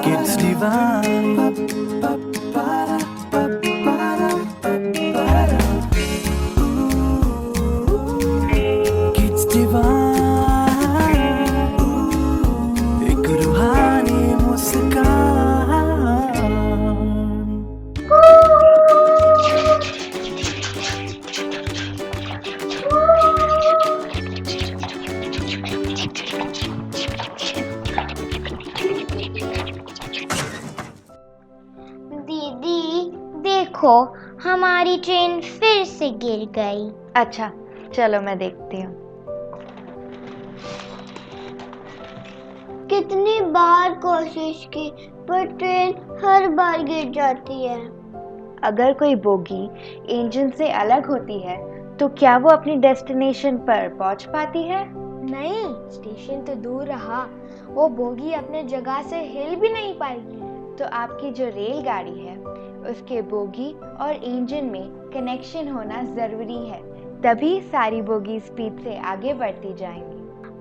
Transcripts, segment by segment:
Kids Divine. Kids Divine. एक रूहानी मुस्कान. दीदी देखो, हमारी ट्रेन फिर से गिर गई। अच्छा, चलो मैं देखती हूँ। कितनी बार कोशिश की पर ट्रेन हर बार गिर जाती है। अगर कोई बोगी इंजन से अलग होती है तो क्या वो अपनी डेस्टिनेशन पर पहुंच पाती है? नहीं, स्टेशन तो दूर रहा, वो बोगी अपने जगह से हिल भी नहीं पाएगी। तो आपकी जो रेलगाड़ी है उसके बोगी और इंजन में कनेक्शन होना जरूरी है, तभी सारी बोगी स्पीड से आगे बढ़ती जाएंगी।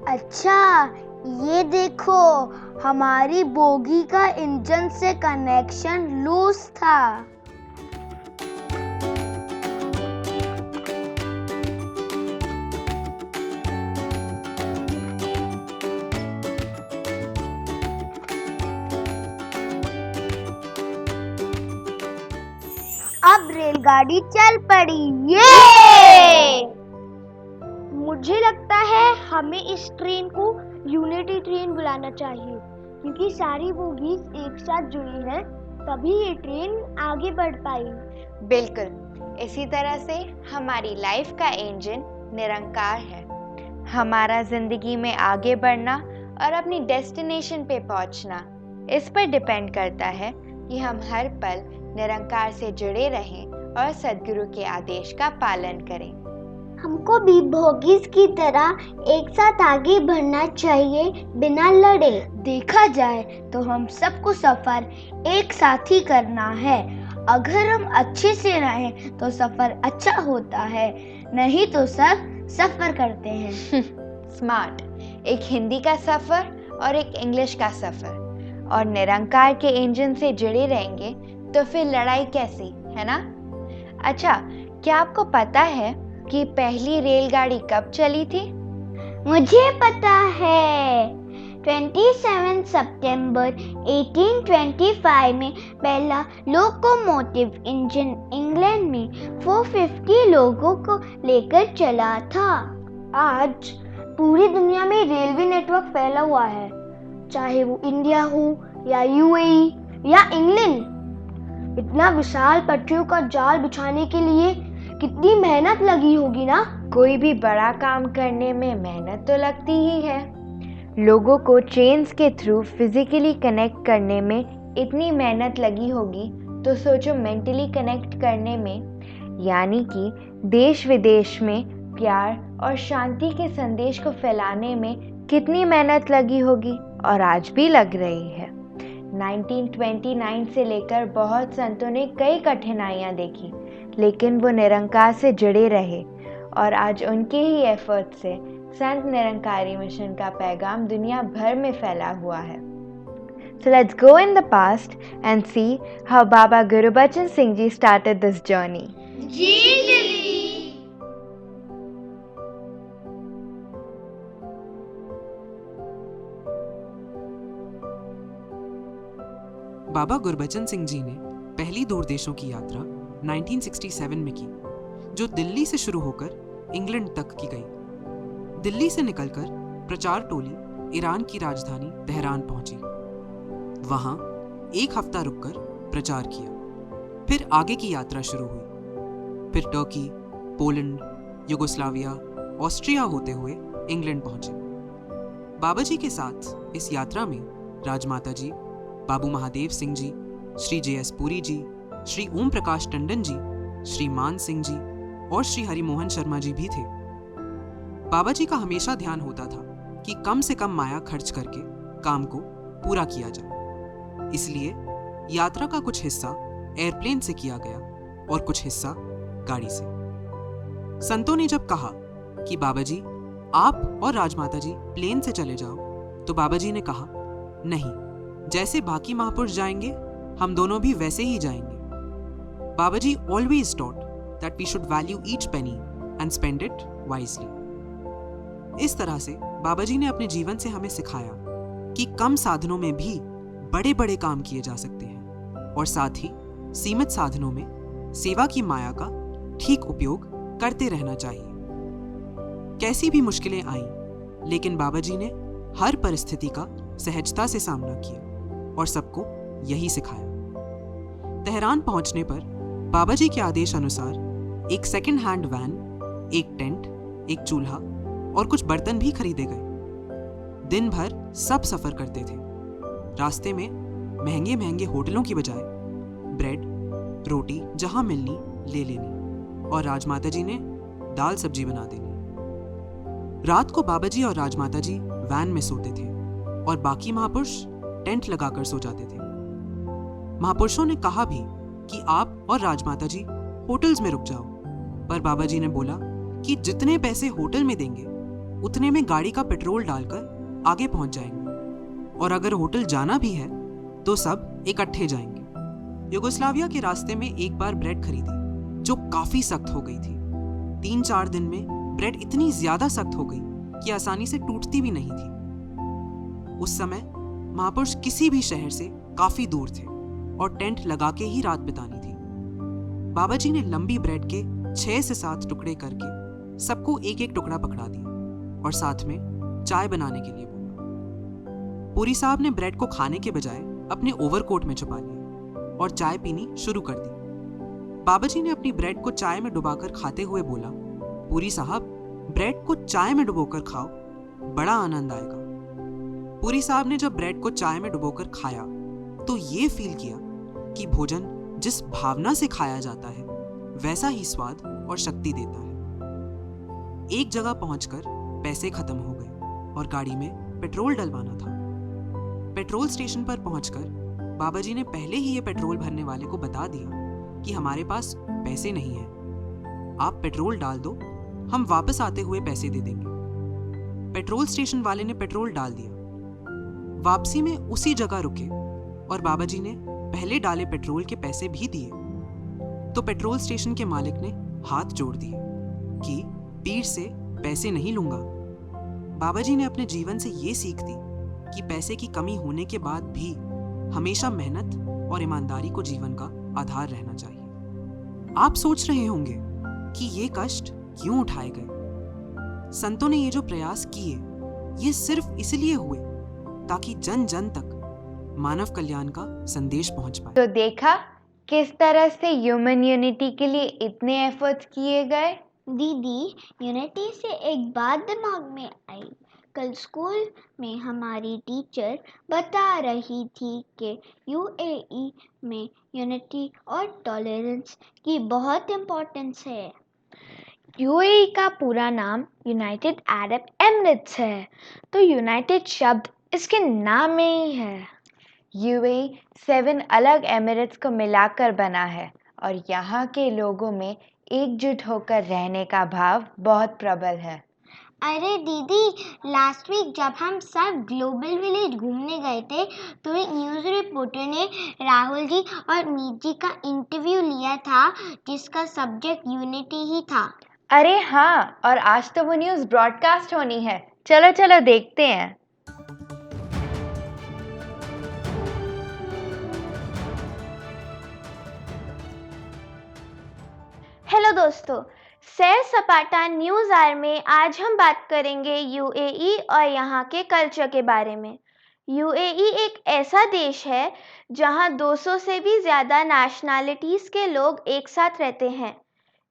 अच्छा, ये देखो, हमारी बोगी का इंजन से कनेक्शन लूज था। अब रेलगाड़ी चल पड़ी। ये मुझे लगता है हमें इस ट्रेन को यूनिटी ट्रेन बुलाना चाहिए, क्योंकि सारी बोगीज एक साथ जुड़ी हैं, तभी ये ट्रेन आगे बढ़ पाई। बिल्कुल, इसी तरह से हमारी लाइफ का इंजन निरंकार है। हमारा जिंदगी में आगे बढ़ना और अपनी डेस्टिनेशन पे पहुंचना इस पर डिपेंड करता है कि हम हर पल निरंकार से जुड़े रहें और सद्गुरु के आदेश का पालन करें। हमको भी बोगीज की तरह एक साथ आगे बढ़ना चाहिए, बिना लड़े। देखा जाए तो हम सबको सफर एक साथ ही करना है। अगर हम अच्छे से रहें तो सफर अच्छा होता है, नहीं तो सब सफर करते हैं। स्मार्ट। एक हिंदी का सफर और एक इंग्लिश का सफर, और निरंकार के इंजन से जुड़े रहेंगे तो फिर लड़ाई कैसी, है ना? अच्छा, क्या आपको पता है कि पहली रेलगाड़ी कब चली थी? मुझे पता है, 27 सितंबर 1825 में पहला लोकोमोटिव इंजन इंग्लैंड में 450 लोगों को लेकर चला था। आज पूरी दुनिया में रेलवे नेटवर्क फैला हुआ है, चाहे वो इंडिया हो या यूएई या इंग्लैंड। इतना विशाल पटरियों का जाल बिछाने के लिए कितनी मेहनत लगी होगी ना? कोई भी बड़ा काम करने में मेहनत तो लगती ही है। लोगों को ट्रेन्स के थ्रू फिजिकली कनेक्ट करने में इतनी मेहनत लगी होगी, तो सोचो मेंटली कनेक्ट करने में, यानी कि देश विदेश में प्यार और शांति के संदेश को फैलाने में कितनी मेहनत लगी होगी, और आज भी लग रही है। 1929 से लेकर बहुत संतों ने कई कठिनाइयाँ देखी, लेकिन वो निरंकार से जुड़े रहे, और आज उनके ही एफर्ट से संत निरंकारी मिशन का पैगाम दुनिया भर में फैला हुआ है। So let's go in the past and see how Baba Gurbachan Singh Ji started this journey. बाबा गुरबचन सिंह जी ने पहली दूर देशों की यात्रा 1967 में की, जो दिल्ली से शुरू होकर इंग्लैंड तक की गई। दिल्ली से निकलकर प्रचार टोली ईरान की राजधानी तेहरान पहुंची। वहां एक हफ्ता रुककर प्रचार किया। फिर आगे की यात्रा शुरू हुई। फिर टर्की, पोलैंड, युगोस्लाविया, ऑस्ट्रिया होते हुए इंग्लैंड पहुंचे। बाबा जी के साथ इस यात्रा में राजमाता जी, बाबू महादेव सिंह जी, श्री जे.एस. पुरी जी, श्री ओम प्रकाश टंडन जी, श्री मान सिंह जी और श्री हरिमोहन शर्मा जी भी थे। बाबा जी का हमेशा ध्यान होता था कि कम से कम माया खर्च करके काम को पूरा किया जाए। इसलिए यात्रा का कुछ हिस्सा एयरप्लेन से किया गया और कुछ हिस्सा गाड़ी से। संतों ने जब कहा कि बाबा जी आप और राजमाता जी प्लेन से चले जाओ। तो बाबा जी ने कहा, नहीं, जैसे बाकी महापुरुष जाएंगे हम दोनों भी वैसे ही जाएंगे। Baba ji always taught that we should value each penny and spend it wisely. इस तरह से बाबा जी ने अपने जीवन से हमें सिखाया कि कम साधनों में भी बड़े बड़े काम किए जा सकते हैं और साथ ही सीमित साधनों में सेवा की माया का ठीक उपयोग करते रहना चाहिए। कैसी भी मुश्किलें आईं, लेकिन बाबा जी ने हर परिस्थिति का सहजता से सामना किया और सबको यही सिखाया। तेहरान पहुंचने पर बाबा जी के आदेश अनुसार एक सेकंड हैंड वैन, एक टेंट, एक चूल्हा और कुछ बर्तन भी खरीदे गए। दिन भर सब सफर करते थे। रास्ते में महंगे महंगे होटलों की बजाय ब्रेड रोटी जहां मिलनी ले लेनी और राजमाता जी ने दाल सब्जी बना देनी। रात को बाबा जी और राजमाता जी वैन में सोते थे और बाकी महापुरुष टेंट लगाकर सो जाते थे। महापुरुषों ने कहा भी कि आप और राजमाता जी होटल्स में रुक जाओ, पर बाबा जी ने बोला कि जितने पैसे होटल में देंगे उतने में गाड़ी का पेट्रोल डालकर आगे पहुंच जाएंगे और अगर होटल जाना भी है तो सब इकट्ठे जाएंगे। युगोस्लाविया के रास्ते में एक बार ब्रेड खरीदी जो काफी सख्त हो गई थी। 3-4 दिन में ब्रेड इतनी ज्यादा सख्त हो गई कि आसानी से टूटती भी नहीं थी। उस समय महापुरुष किसी भी शहर से काफी दूर थे और टेंट लगा के ही रात बितानी थी। बाबा जी ने लंबी ब्रेड के 6 से 7 टुकड़े करके सबको एक एक टुकड़ा पकड़ा दिया और साथ में चाय बनाने के लिए बोला। पूरी साहब ने ब्रेड को खाने के बजाय अपने ओवरकोट में छुपा लिया और चाय पीनी शुरू कर दी। बाबा जी ने अपनी ब्रेड को चाय में डुबाकर खाते हुए बोला, पूरी साहब, ब्रेड को चाय में डुबोकर खाओ, बड़ा आनंद आएगा। पूरी साहब ने जब ब्रेड को चाय में डुबोकर खाया तो ये फील किया कि भोजन जिस भावना से खाया जाता है वैसा ही स्वाद और शक्ति देता है। एक जगह पहुंचकर पैसे खत्म हो गए और गाड़ी में पेट्रोल डलवाना था। पेट्रोल स्टेशन पर पहुंचकर बाबा जी ने पहले ही ये पेट्रोल भरने वाले को बता दिया कि हमारे पास पैसे नहीं हैं, आप पेट्रोल डाल दो, हम वापस आते हुए पैसे दे देंगे। पेट्रोल स्टेशन वाले ने पेट्रोल डाल दिया। वापसी में उसी जगह रुके और बाबा जी ने पहले डाले पेट्रोल के पैसे भी दिए तो पेट्रोल स्टेशन के मालिक ने हाथ जोड़ दिए कि पीठ से पैसे नहीं लूंगा। बाबा जी ने अपने जीवन से ये सीख दी कि पैसे की कमी होने के बाद भी हमेशा मेहनत और ईमानदारी को जीवन का आधार रहना चाहिए। आप सोच रहे होंगे कि ये कष्ट क्यों उठाए गए। संतों ने ये जो प्रयास किए ये सिर्फ इसलिए हुए ताकि जन जन तक मानव कल्याण का संदेश पहुंच पाए। तो देखा किस तरह से ह्यूमन यूनिटी के लिए इतने एफर्ट्स किए गए। दीदी, यूनिटी से एक बात दिमाग में आई। कल स्कूल में हमारी टीचर बता रही थी कि यूएई में यूनिटी और टॉलरेंस की बहुत इम्पोर्टेंस है। यूएई का पूरा नाम यूनाइटेड अरब एमिरेट्स है, तो यूनाइटेड शब्द इसके नाम में ही है। यूएई 7 अलग एमिरेट्स को मिलाकर बना है और यहाँ के लोगों में एकजुट होकर रहने का भाव बहुत प्रबल है। अरे दीदी, लास्ट वीक जब हम सब ग्लोबल विलेज घूमने गए थे तो एक न्यूज़ रिपोर्टर ने राहुल जी और मीत जी का इंटरव्यू लिया था जिसका सब्जेक्ट यूनिटी ही था। अरे हाँ, और आज तो वो न्यूज़ ब्रॉडकास्ट होनी है। चलो चलो देखते हैं। हेलो दोस्तों, सैर सपाटा न्यूज़ आवर में आज हम बात करेंगे यूएई और यहाँ के कल्चर के बारे में। यूएई एक ऐसा देश है जहाँ 200 से भी ज़्यादा नेशनैलिटीज़ के लोग एक साथ रहते हैं।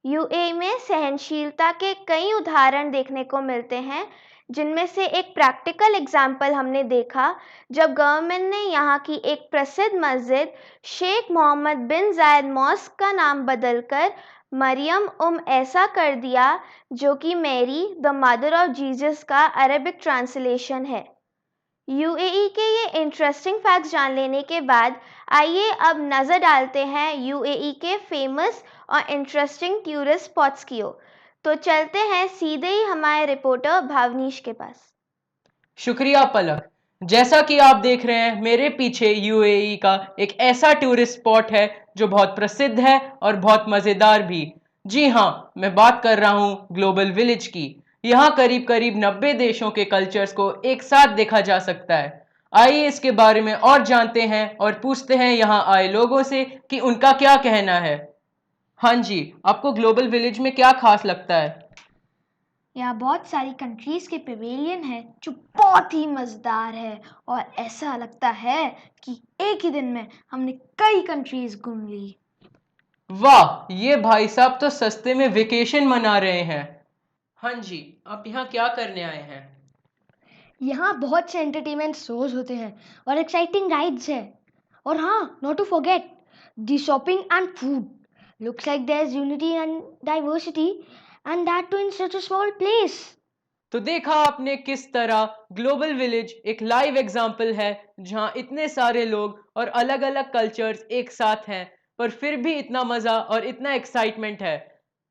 यूएई में सहनशीलता के कई उदाहरण देखने को मिलते हैं, जिनमें से एक प्रैक्टिकल एग्जाम्पल हमने देखा जब गवर्नमेंट ने यहाँ की एक प्रसिद्ध मस्जिद शेख मोहम्मद बिन जायद मॉस्क का नाम बदलकर मरियम ऐसा कर दिया, जो कि Mary the mother of Jesus का अरबिक ट्रांसलेशन है। यूएई के ये इंटरेस्टिंग फैक्ट्स जान लेने के बाद आइए अब नज़र डालते हैं यूएई के फेमस और इंटरेस्टिंग टूरिस्ट स्पॉट्स की ओर। तो चलते हैं सीधे ही हमारे रिपोर्टर भावनीश के पास। शुक्रिया पलक। जैसा कि आप देख रहे हैं मेरे पीछे यूएई का एक ऐसा टूरिस्ट स्पॉट है जो बहुत प्रसिद्ध है और बहुत मज़ेदार भी। जी हाँ, मैं बात कर रहा हूँ ग्लोबल विलेज की। यहाँ करीब करीब 90 देशों के कल्चर्स को एक साथ देखा जा सकता है। आइए इसके बारे में और जानते हैं और पूछते हैं यहाँ आए लोगों से कि उनका क्या कहना है। हाँ जी, आपको ग्लोबल विलेज में क्या खास लगता है? यहाँ बहुत सारी कंट्रीज़ के पवेलियन है जो बहुत ही मज़ेदार है और ऐसा लगता है कि एक ही दिन में हमने कई कंट्रीज़ घूम ली। वाह, ये भाई साहब तो सस्ते में वेकेशन मना रहे हैं। हाँ जी, आप यहाँ क्या करने आए हैं? यहाँ बहुत से एंटरटेनमेंट शोज होते हैं और एक्साइटिंग राइड्स है। और हाँ, not to forget the shopping and food. Looks like there is unity and diversity and that too in such a small place. तो देखा आपने किस तरह ग्लोबल विलेज एक लाइव एग्जाम्पल है जहाँ इतने सारे लोग और अलग अलग कल्चर्स एक साथ हैं पर फिर भी इतना मज़ा और इतना एक्साइटमेंट है।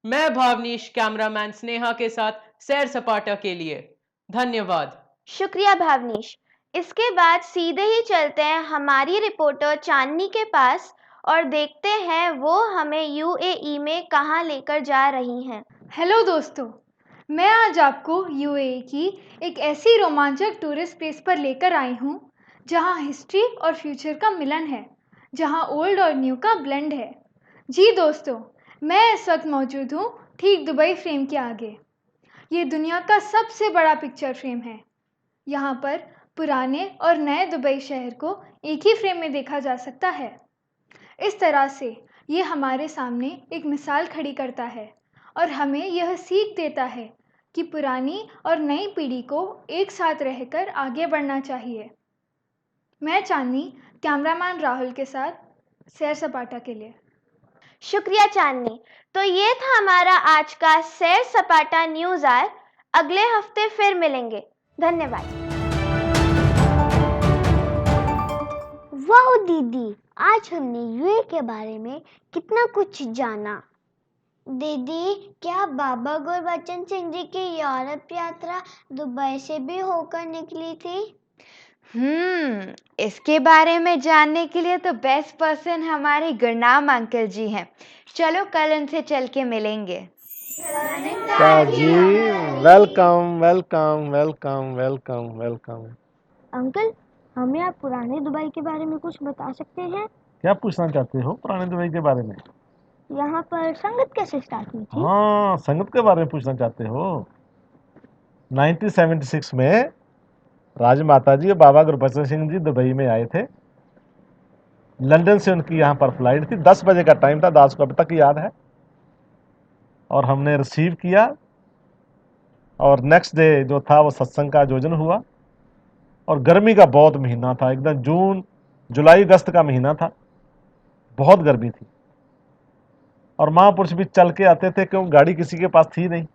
मैं भावनीश कैमरामैन स्नेहा के साथ सैर सपाटा के लिए। धन्यवाद। शुक्रिया भावनीश। इसके बाद सीधे ही चलते हैं हमारी रिपोर्टर चांदनी के पास और देखते हैं वो हमें यूएई में कहाँ लेकर जा रही हैं। हेलो दोस्तों, मैं आज आपको यूएई की एक ऐसी रोमांचक टूरिस्ट प्लेस पर लेकर आई हूँ जहाँ हिस्ट्री और फ्यूचर का मिलन है, जहाँ ओल्ड और न्यू का ब्लेंड है। जी दोस्तों, मैं इस वक्त मौजूद हूँ ठीक दुबई फ्रेम के आगे। ये दुनिया का सबसे बड़ा पिक्चर फ्रेम है। यहाँ पर पुराने और नए दुबई शहर को एक ही फ्रेम में देखा जा सकता है। इस तरह से ये हमारे सामने एक मिसाल खड़ी करता है और हमें यह सीख देता है कि पुरानी और नई पीढ़ी को एक साथ रहकर आगे बढ़ना चाहिए। मैं चांदनी कैमरामैन राहुल के साथ सैर सपाटा के लिए। शुक्रिया चांदनी। तो ये था हमारा आज का सैर सपाटा न्यूज़ आवर। अगले हफ्ते फिर मिलेंगे। धन्यवाद। वाह दीदी, आज हमने यूए के बारे में कितना कुछ जाना। दीदी, क्या बाबा गुरबचन सिंह जी की यूरोप यात्रा दुबई से भी होकर निकली थी? इसके बारे में जानने के लिए तो बेस्ट पर्सन हमारे गुरनाम अंकल जी हैं। चलो कल उनसे चल के मिलेंगे। जी, welcome welcome welcome welcome welcome. Uncle, हमें आप पुराने दुबई के बारे में कुछ बता सकते हैं? क्या पूछना चाहते हो पुराने दुबई के बारे में? यहाँ पर संगत कैसे स्टार्ट हुई थी? हाँ, संगत के बारे में पूछना चाहते हो। 1976 में राजमाता जी और बाबा गुरबचन सिंह जी दुबई में आए थे। लंदन से उनकी यहाँ पर फ्लाइट थी। 10 बजे का टाइम था, दास को अभी तक याद है। और हमने रिसीव किया और नेक्स्ट डे जो था वो सत्संग का आयोजन हुआ। और गर्मी का बहुत महीना था, एकदम जून जुलाई अगस्त का महीना था, बहुत गर्मी थी। और महापुरुष भी चल के आते थे क्योंकि गाड़ी किसी के पास थी नहीं।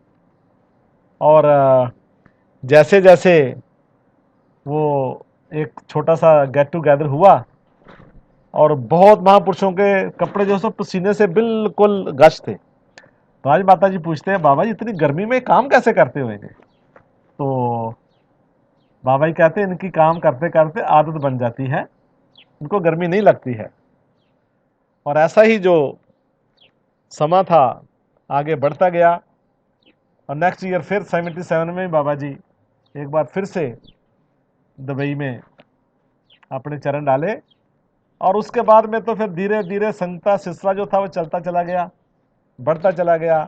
और जैसे जैसे वो एक छोटा सा गेट टुगेदर हुआ और बहुत महापुरुषों के कपड़े जो सब पसीने से बिल्कुल गश थे। तो आज माता जी पूछते हैं, बाबा जी इतनी गर्मी में काम कैसे करते होंगे? तो बाबा जी कहते हैं, इनकी काम करते करते आदत बन जाती है, इनको गर्मी नहीं लगती है। और ऐसा ही जो समा था आगे बढ़ता गया। और नेक्स्ट ईयर फिर 77 में बाबा जी एक बार फिर से दुबई में अपने चरण डाले। और उसके बाद में तो फिर धीरे धीरे संगता सिलसिला जो था वो चलता चला गया, बढ़ता चला गया।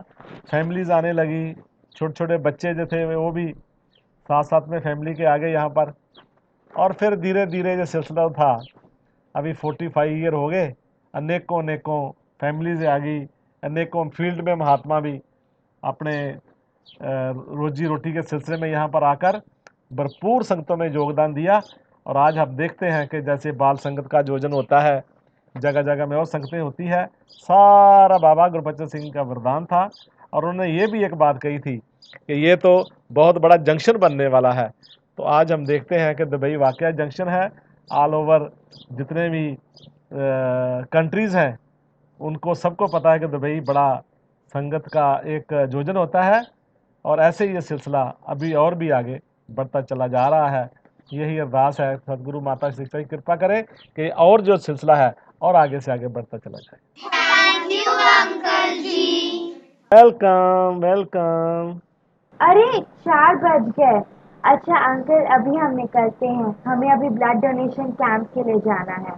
फैमिलीज आने लगी, छोटे छोटे बच्चे जो थे वो भी साथ साथ में फैमिली के आ गए यहाँ पर। और फिर धीरे धीरे जो सिलसिला था, अभी 45 ईयर हो गए, अनेकों अनेकों फैमिलीज आ गई, अनेकों फील्ड में महात्मा भी अपने रोजी रोटी के सिलसिले में यहाँ पर आकर भरपूर संगतों में योगदान दिया। और आज हम देखते हैं कि जैसे बाल संगत का आयोजन होता है, जगह जगह में और संगतें होती है, सारा बाबा गुरबचन सिंह का वरदान था। और उन्होंने ये भी एक बात कही थी कि ये तो बहुत बड़ा जंक्शन बनने वाला है। तो आज हम देखते हैं कि दुबई वाकई जंक्शन है। ऑल ओवर जितने भी कंट्रीज़ हैं उनको सबको पता है कि दुबई बड़ा संगत का एक योजन होता है, और ऐसे ही ये सिलसिला अभी और भी आगे बढ़ता चला जा रहा है। यही अरदास है, सदगुरु माता श्री की कृपा करे कि और जो सिलसिला है और आगे से आगे बढ़ता चला जाए। Thank you uncle ji. Welcome welcome. अरे 4 बज गए। अच्छा अंकल, अभी हम निकलते हैं, हमें अभी ब्लड डोनेशन कैंप के लिए जाना है।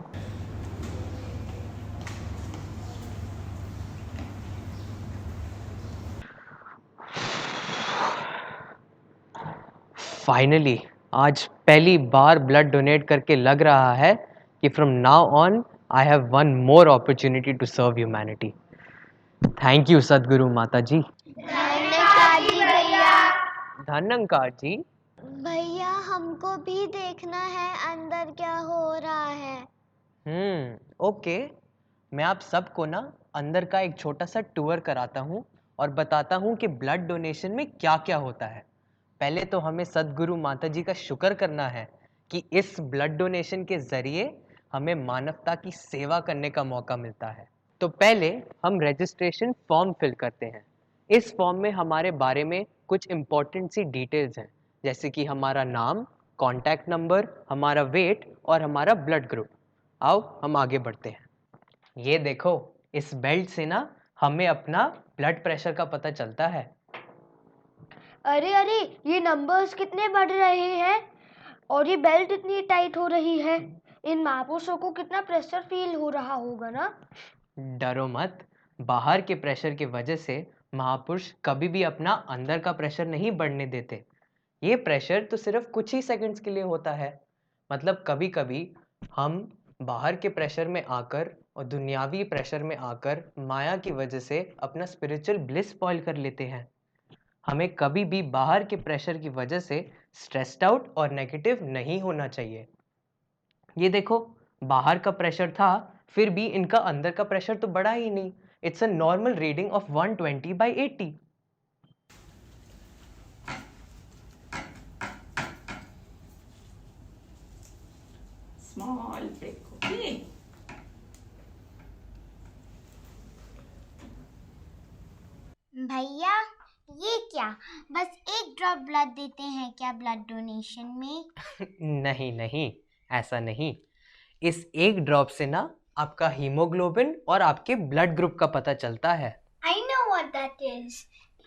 फाइनली आज पहली बार ब्लड डोनेट करके लग रहा है कि from now on I have one more opportunity to serve humanity. Thank you Sadguru Mata जी। धन्यवाद जी भैया। धन्यंकार जी। भैया हमको भी देखना है अंदर क्या हो रहा है। ओके, मैं आप सबको ना अंदर का एक छोटा सा टूर कराता हूँ और बताता हूँ कि ब्लड डोनेशन में क्या क्या होता है। पहले तो हमें सदगुरु माता जी का शुक्र करना है कि इस ब्लड डोनेशन के ज़रिए हमें मानवता की सेवा करने का मौका मिलता है। तो पहले हम रजिस्ट्रेशन फॉर्म फिल करते हैं। इस फॉर्म में हमारे बारे में कुछ इम्पोर्टेंट सी डिटेल्स हैं, जैसे कि हमारा नाम, कॉन्टैक्ट नंबर, हमारा वेट और हमारा ब्लड ग्रुप। आओ हम आगे बढ़ते हैं। ये देखो, इस बेल्ट से ना हमें अपना ब्लड प्रेशर का पता चलता है। अरे अरे, ये नंबर्स कितने बढ़ रहे हैं और ये बेल्ट इतनी टाइट हो रही है। इन महापुरुषों को कितना प्रेशर फील हो रहा होगा ना। डरो मत, बाहर के प्रेशर की वजह से महापुरुष कभी भी अपना अंदर का प्रेशर नहीं बढ़ने देते। ये प्रेशर तो सिर्फ कुछ ही सेकंड्स के लिए होता है। मतलब कभी कभी हम बाहर के प्रेशर में आकर और दुनियावी प्रेशर में आकर माया की वजह से अपना स्पिरिचुअल ब्लिस स्पॉइल कर लेते हैं। हमें कभी भी बाहर के प्रेशर की वजह से स्ट्रेस्ड आउट और नेगेटिव नहीं होना चाहिए। ये देखो, बाहर का प्रेशर था, फिर भी इनका अंदर का प्रेशर तो बढ़ा ही नहीं। It's a normal reading of 120/80। Small break, okay? भैया ये क्या, बस एक ड्रॉप ब्लड देते हैं क्या ब्लड डोनेशन में? नहीं नहीं, ऐसा नहीं। इस एक ड्रॉप से ना आपका हीमोग्लोबिन और आपके ब्लड ग्रुप का पता चलता है। I know what that is.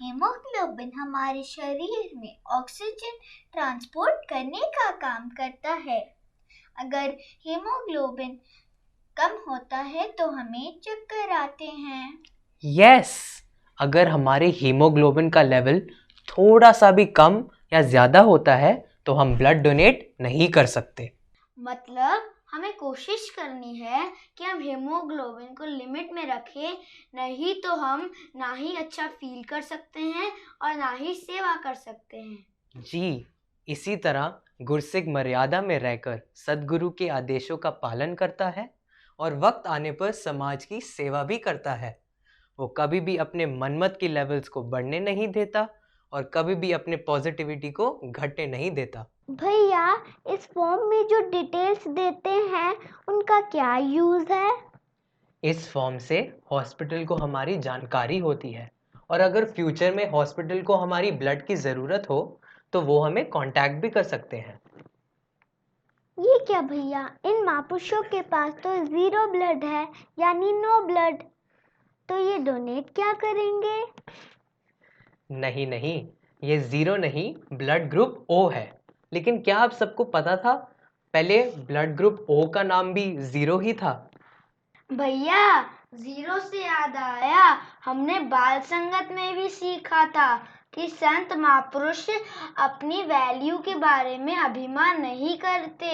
Haemoglobin हमारे शरीर में ऑक्सीजन ट्रांसपोर्ट करने का काम करता है। अगर हीमोग्लोबिन कम होता है तो हमें चक्कर आते हैं। यस, अगर हमारे हीमोग्लोबिन का लेवल थोड़ा सा भी कम या ज़्यादा होता है तो हम ब्लड डोनेट नहीं कर सकते। मतलब हमें कोशिश करनी है कि हम हीमोग्लोबिन को लिमिट में रखें, नहीं तो हम ना ही अच्छा फील कर सकते हैं और ना ही सेवा कर सकते हैं। जी, इसी तरह गुरसिक मर्यादा में रहकर सद्गुरु के आदेशों का पालन करता है और वक्त आने पर समाज की सेवा भी करता है। वो कभी भी अपने मनमत की लेवल्स को बढ़ने नहीं देता और कभी भी अपने पॉजिटिविटी को घटने नहीं देता। भैया इस फॉर्म में जो डिटेल्स देते हैं उनका क्या यूज़ है? इस फॉर्म से हॉस्पिटल को हमारी जानकारी होती है और अगर फ्यूचर में हॉस्पिटल को हमारी ब्लड की ज़रूरत हो तो वो हमें कांटेक्ट भी कर सकते हैं। ये क्या भैया, इन महापुरुषों के पास तो 0 ब्लड है, यानी नो ब्लड, तो ये डोनेट क्या करेंगे? नहीं नहीं, ये 0 नहीं, ब्लड ग्रुप O है। लेकिन क्या आप सबको पता था पहले ब्लड ग्रुप O का नाम भी 0 ही था? भैया 0 से याद आया, हमने बाल संगत में भी सीखा था कि संत महापुरुष अपनी वैल्यू के बारे में अभिमान नहीं करते।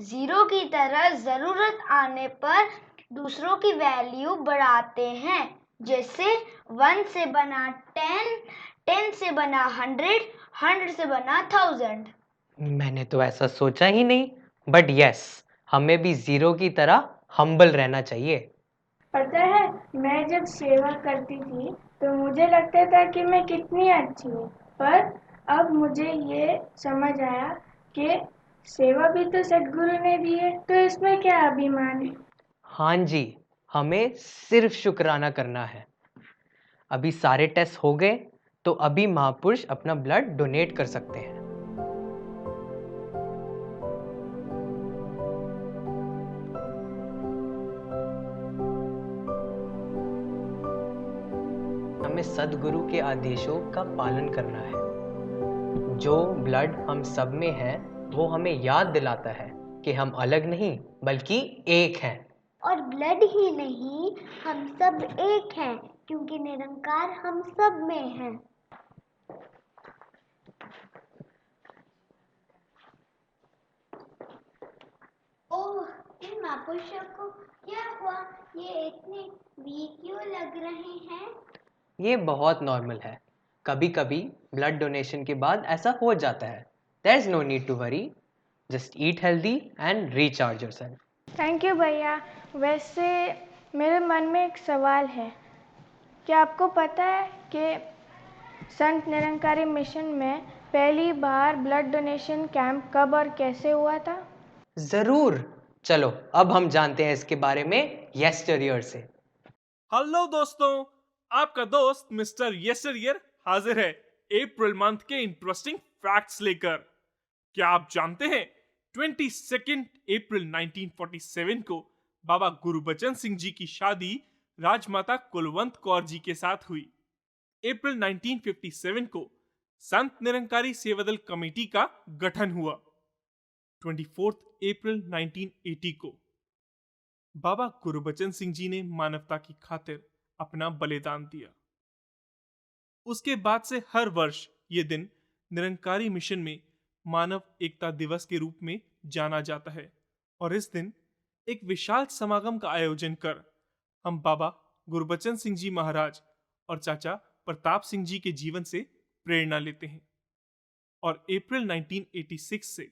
0 की तरह जरूरत आने पर दूसरों की वैल्यू बढ़ाते हैं। जैसे 1 से बना 10, 10 से बना 100, 100 से बना 1000। मैंने तो ऐसा सोचा ही नहीं, बट यस, हमें भी 0 की तरह हम्बल रहना चाहिए। पता है, मैं जब सेवा करती थी तो मुझे लगता था कि मैं कितनी अच्छी हूँ, पर अब मुझे ये समझ आया कि सेवा भी तो सद्गुरु ने दी है, तो इसमें क्या अभिमान है। हाँ जी, हमें सिर्फ शुक्राना करना है। अभी सारे टेस्ट हो गए तो अभी महापुरुष अपना ब्लड डोनेट कर सकते हैं। हमें सद्गुरु के आदेशों का पालन करना है। जो ब्लड हम सब में है वो हमें याद दिलाता है कि हम अलग नहीं बल्कि एक हैं। और ब्लड ही नहीं, हम सब एक हैं क्योंकि निरंकार हम सब में है। ओह, इन महापुरुषों को क्या हुआ? ये इतने वीक क्यों लग रहे हैं? ये बहुत नॉर्मल है। कभी कभी ब्लड डोनेशन के बाद ऐसा हो जाता है। There is no need to worry, just eat healthy and recharge yourself. Thank you भैया। वैसे मेरे मन में एक सवाल है, क्या आपको पता है कि संत निरंकारी मिशन में पहली बार ब्लड डोनेशन कैंप कब और कैसे हुआ था? जरूर, चलो अब हम जानते हैं इसके बारे में यस्टरईयर से। हेलो दोस्तों, आपका दोस्त मिस्टर यस्टरईयर हाजिर है अप्रैल मंथ के इंटरेस्टिंग फैक्ट्स लेकर। क्या आप जानते हैं 22 अप्रैल 1947 को बाबा गुरबचन सिंह जी की शादी राजमाता कुलवंत कौर जी के साथ हुई। अप्रैल 1957 को संत निरंकारी सेवादल कमेटी का गठन हुआ। 24 अप्रैल 1980 को बाबा गुरबचन सिंह जी ने मानवता की खातिर अपना बलिदान दिया। उसके बाद से हर वर्ष ये दिन निरंकारी मिशन में मानव एकता दिवस के रूप में जाना जाता है और इस दिन एक विशाल समागम का आयोजन कर हम बाबा गुरबचन सिंह जी महाराज और चाचा प्रताप सिंह जी के जीवन से प्रेरणा लेते हैं। और अप्रैल 1986 से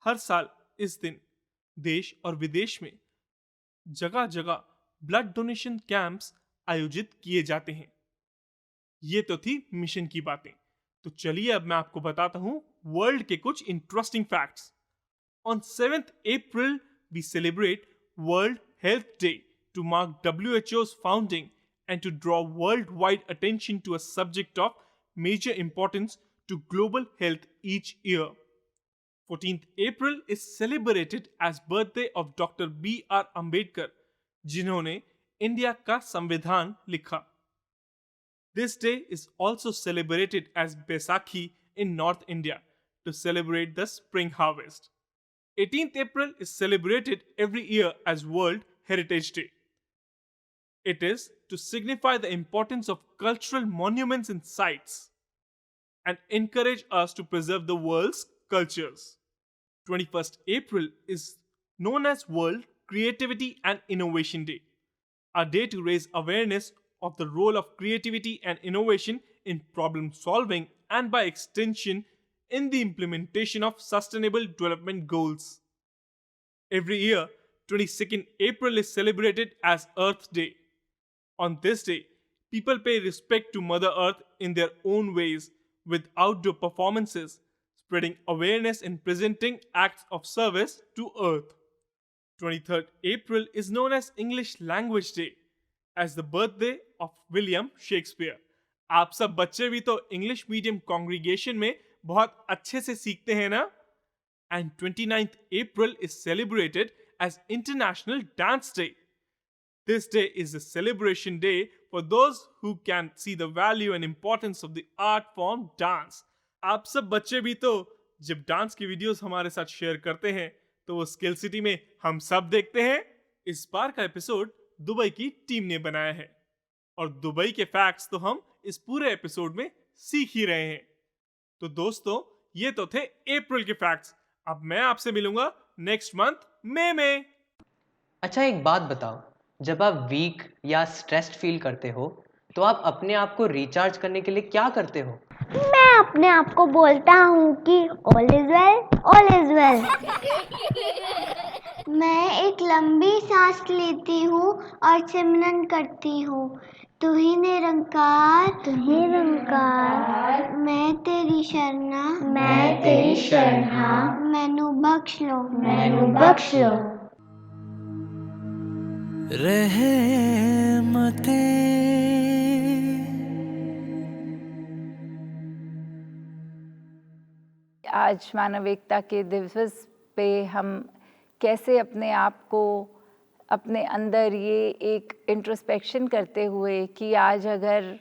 हर साल इस दिन देश और विदेश में जगह जगह ब्लड डोनेशन कैंप्स आयोजित किए जाते हैं। ये तो थी मिशन की बातें, तो चलिए अब मैं आपको बताता हूं वर्ल्ड के कुछ interesting facts. On 7th April we celebrate World Health Day to mark WHO's founding and to draw worldwide attention to a subject of major importance to global health each year. 14th April is celebrated as birthday of Dr. B.R. Ambedkar, जिन्होंने India का संविधान लिखा। This day is also celebrated as Baisakhi in North India to celebrate the spring harvest. 18th April is celebrated every year as World Heritage Day. It is to signify the importance of cultural monuments and sites and encourage us to preserve the world's cultures. 21st April is known as World Creativity and Innovation Day, a day to raise awareness of the role of creativity and innovation in problem solving and by extension in the implementation of sustainable development goals. Every year, 22nd April is celebrated as Earth Day. On this day, people pay respect to Mother Earth in their own ways with outdoor performances, spreading awareness and presenting acts of service to Earth. 23rd April is known as English Language Day, as the birthday of William Shakespeare. आप सब बच्चे भी तो English medium congregation में बहुत अच्छे से सीखते हैं ना? And 29th April is celebrated as International Dance Day. This day is a celebration day for those who can see the value and importance of the art form dance. आप सब बच्चे भी तो जब डांस की वीडियोस हमारे साथ share करते हैं तो वो स्किल सिटी में हम सब देखते हैं। इस बार का एपिसोड दुबई की टीम ने बनाया है और दुबई के फैक्ट्स तो हम इस पूरे एपिसोड में सीख ही रहे हैं। तो दोस्तों, ये तो थे अप्रैल के फैक्ट्स। अब मैं आपसे मिलूंगा नेक्स्ट मंथ मई में। अच्छा, एक बात बताओ, जब आप वीक या स्ट्रेस्ड फील करते हो तो आप अपने आप को रिचार्ज करने के लिए क्या करते हो? मैं अपने आप को बोलता हूँ कि all is well, all is well. मैं एक लंबी सांस लेती हूँ और सिमरन करती हूँ, तू ही निरंकार, तू ही निरंकार, मैं तेरी शरणा, मैं तेरी शरणा, मैनू बख्श लो, मैनू बख्श लो। रहमतें आज मानव एकता के दिवस पे हम कैसे अपने आप को अपने अंदर ये एक इंट्रोस्पेक्शन करते हुए कि आज अगर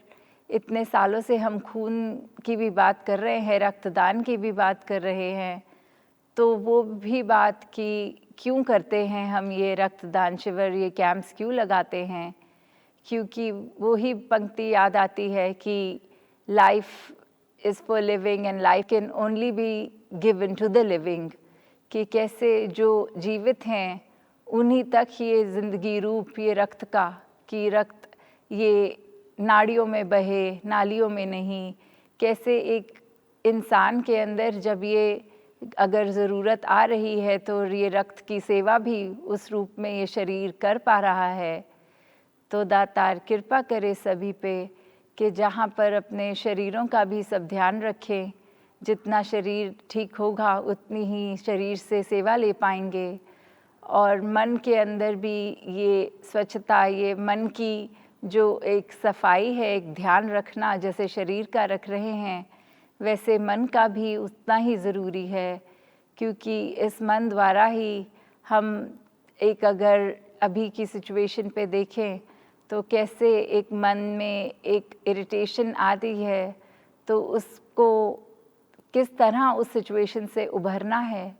इतने सालों से हम खून की भी बात कर रहे हैं, रक्तदान की भी बात कर रहे हैं, तो वो भी बात कि क्यों करते हैं हम ये रक्तदान शिविर, ये कैंप्स क्यों लगाते हैं, क्योंकि वो ही पंक्ति याद आती है कि life is for living and life can only be given to the living, कि कैसे जो जीवित हैं उन्हीं तक ये ज़िंदगी रूप ये रक्त का, कि रक्त ये नाड़ियों में बहे, नालियों में नहीं, कैसे एक इंसान के अंदर जब ये अगर ज़रूरत आ रही है तो ये रक्त की सेवा भी उस रूप में ये शरीर कर पा रहा है। तो दातार कृपा करे सभी पे कि जहाँ पर अपने शरीरों का भी सब ध्यान रखें, जितना शरीर ठीक होगा उतनी ही शरीर से सेवा ले पाएंगे, और मन के अंदर भी ये स्वच्छता, ये मन की जो एक सफाई है, एक ध्यान रखना जैसे शरीर का रख रहे हैं, वैसे मन का भी उतना ही ज़रूरी है, क्योंकि इस मन द्वारा ही हम एक अगर अभी की सिचुएशन पे देखें तो कैसे एक मन में एक इरिटेशन आती है, तो उसको किस तरह उस सिचुएशन से उभरना है।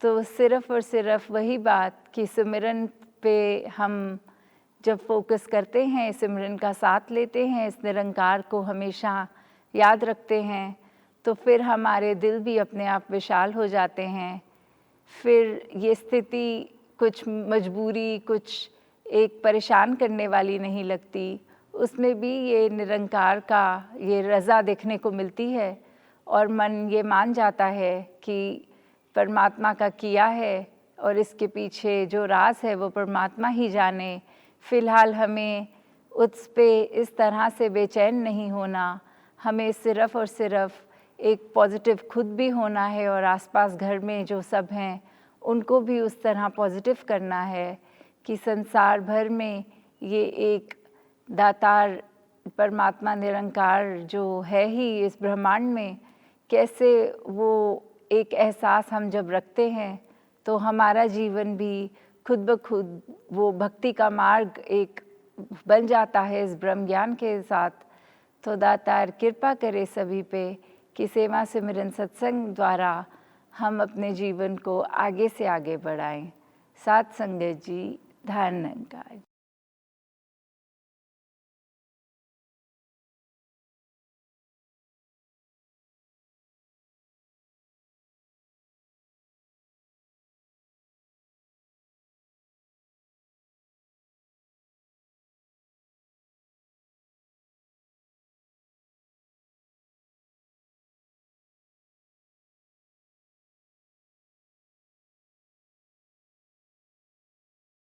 तो सिर्फ़ और सिर्फ वही बात कि सिमरन पे हम जब फोकस करते हैं, सिमरन का साथ लेते हैं, इस निरंकार को हमेशा याद रखते हैं, तो फिर हमारे दिल भी अपने आप विशाल हो जाते हैं। फिर ये स्थिति कुछ मजबूरी, कुछ एक परेशान करने वाली नहीं लगती, उसमें भी ये निरंकार का ये रज़ा देखने को मिलती है, और मन ये मान जाता है कि परमात्मा का किया है और इसके पीछे जो राज है वो परमात्मा ही जाने। फ़िलहाल हमें उस पे इस तरह से बेचैन नहीं होना, हमें सिर्फ़ और सिर्फ एक पॉजिटिव खुद भी होना है, और आसपास घर में जो सब हैं उनको भी उस तरह पॉजिटिव करना है कि संसार भर में ये एक दातार परमात्मा निरंकार जो है ही इस ब्रह्मांड में, कैसे वो एक एहसास हम जब रखते हैं तो हमारा जीवन भी खुद ब खुद वो भक्ति का मार्ग एक बन जाता है इस ब्रह्म ज्ञान के साथ। तो दातार कृपा करे सभी पे कि सेवा सिमरन सत्संग द्वारा हम अपने जीवन को आगे से आगे बढ़ाएं। साथ संगत जी, धन्यवाद।